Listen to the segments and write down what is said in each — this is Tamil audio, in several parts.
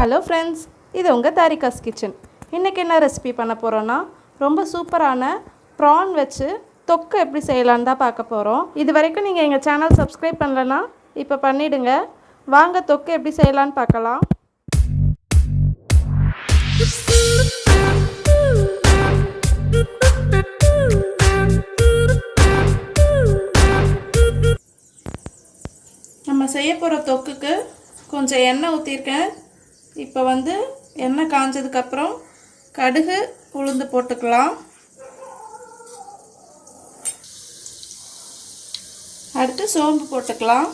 ஹலோ ஃப்ரெண்ட்ஸ், இது உங்கள் தாரிகாஸ் கிச்சன். இன்றைக்கி என்ன ரெசிபி பண்ண போகிறோன்னா, ரொம்ப சூப்பரான ப்ரான் வச்சு தொக்கு எப்படி செய்யலான்னு தான் பார்க்க போகிறோம். இது வரைக்கும் நீங்கள் எங்கள் சேனல் சப்ஸ்கிரைப் பண்ணலன்னா இப்போ பண்ணிவிடுங்க. வாங்க தொக்கு எப்படி செய்யலான்னு பார்க்கலாம். நம்ம செய்ய போகிற தொக்குக்கு கொஞ்சம் எண்ணெய் ஊற்றிருக்கேன். இப்போ எண்ணெய் காஞ்சதுக்கப்புறம் கடுகு உளுந்து போட்டுக்கலாம். அடுத்து சோம்பு போட்டுக்கலாம்.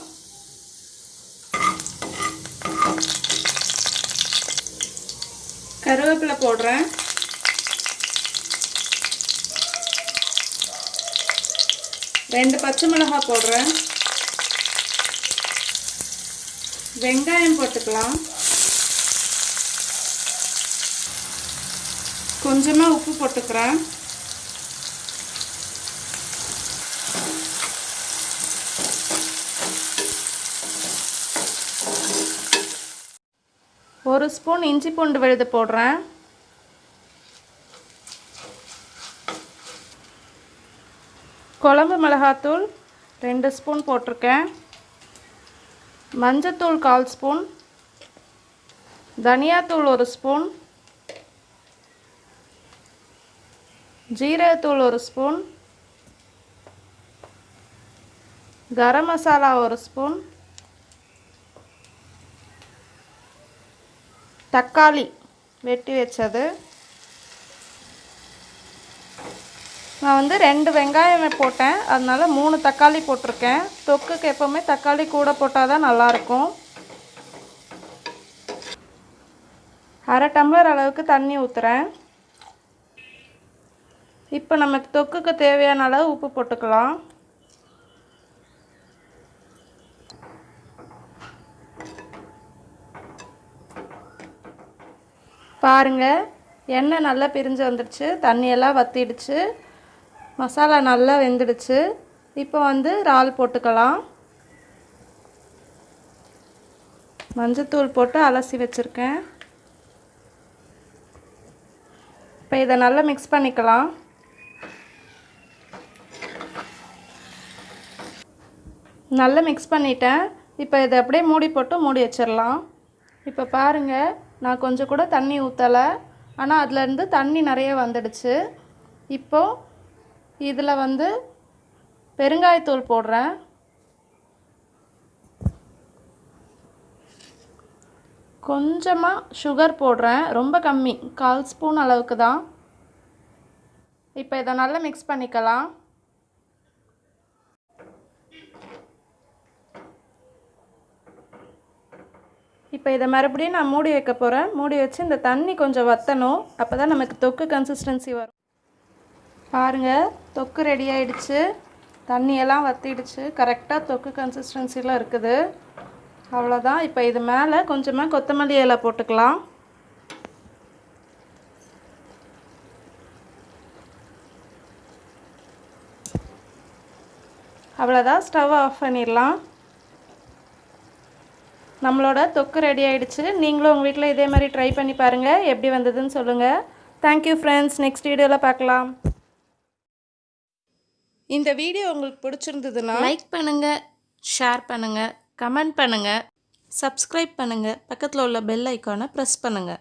கருவேப்பிலை போடுறேன். ரெண்டு பச்சை மிளகாய் போடுறேன். வெங்காயம் போட்டுக்கலாம். கொஞ்சமாக உப்பு போட்டுக்கிறேன். ஒரு ஸ்பூன் இஞ்சி பூண்டு விழுது போடுறேன். குழம்பு மிளகாத்தூள் 2 ஸ்பூன் போட்டிருக்கேன். மஞ்சத்தூள் 1/4 ஸ்பூன். தனியாத்தூள் 1 ஸ்பூன். ஜீரகத்தூள் 1 ஸ்பூன். கரம் மசாலா 1 ஸ்பூன். தக்காளி வெட்டி வச்சது. நான் 2 வெங்காயம் போட்டேன், அதனால 3 தக்காளி போட்டிருக்கேன். தொக்குக்கு எப்போவுமே தக்காளி கூட போட்டால் தான் நல்லாயிருக்கும். 1/2 டம்ளர் அளவுக்கு தண்ணி ஊற்றுறேன். இப்போ நமக்கு தொக்குக்கு தேவையான அளவு உப்பு போட்டுக்கலாம். பாருங்கள், எண்ணெய் நல்லா பிரிஞ்சு வந்துடுச்சு, தண்ணியெல்லாம் வற்றிடுச்சு, மசாலா நல்லா வெந்துடுச்சு. இப்போ இறால் போட்டுக்கலாம். மஞ்சத்தூள் போட்டு அலசி வச்சுருக்கேன். இப்போ இதை நல்லா மிக்ஸ் பண்ணிக்கலாம். நல்லா மிக்ஸ் பண்ணிட்டேன். இப்போ இதை அப்படியே மூடி போட்டு மூடி வச்சிடலாம். இப்போ பாருங்கள், நான் கொஞ்சம் கூட தண்ணி ஊற்றலை, ஆனால் அதுலேருந்து தண்ணி நிறைய வந்துடுச்சு. இப்போது இதில் பெருங்காயத்தூள் போடுறேன். கொஞ்சமாக சுகர் போடுறேன், ரொம்ப கம்மி, 1/4 ஸ்பூன் அளவுக்கு தான். இப்போ இதை நல்லா மிக்ஸ் பண்ணிக்கலாம். இப்போ இதை மறுபடியும் நான் மூடி வைக்க போகிறேன். மூடி வச்சு இந்த தண்ணி கொஞ்சம் வற்றணும், அப்போ தான் நமக்கு தொக்கு கன்சிஸ்டன்சி வரும். பாருங்கள், தொக்கு ரெடி ஆகிடுச்சு. தண்ணியெல்லாம் வற்றிடுச்சு, கரெக்டாக தொக்கு கன்சிஸ்டன்சியில் இருக்குது. அவ்வளோதான். இப்போ இது மேலே கொஞ்சமாக கொத்தமல்லி இலை போட்டுக்கலாம். அவ்வளோதான், ஸ்டவ் ஆஃப் பண்ணிடலாம். நம்மளோட தொக்கு ரெடி ஆகிடுச்சு. நீங்களும் உங்கள் வீட்டில் இதே மாதிரி ட்ரை பண்ணி பாருங்கள், எப்படி வந்ததுன்னு சொல்லுங்கள். தேங்க்யூ ஃப்ரெண்ட்ஸ், நெக்ஸ்ட் வீடியோவில் பார்க்கலாம். இந்த வீடியோ உங்களுக்கு பிடிச்சிருந்ததுன்னா லைக் பண்ணுங்கள், ஷேர் பண்ணுங்கள், கமெண்ட் பண்ணுங்கள், சப்ஸ்கிரைப் பண்ணுங்கள், பக்கத்தில் உள்ள பெல் ஐக்கானை ப்ரெஸ் பண்ணுங்கள்.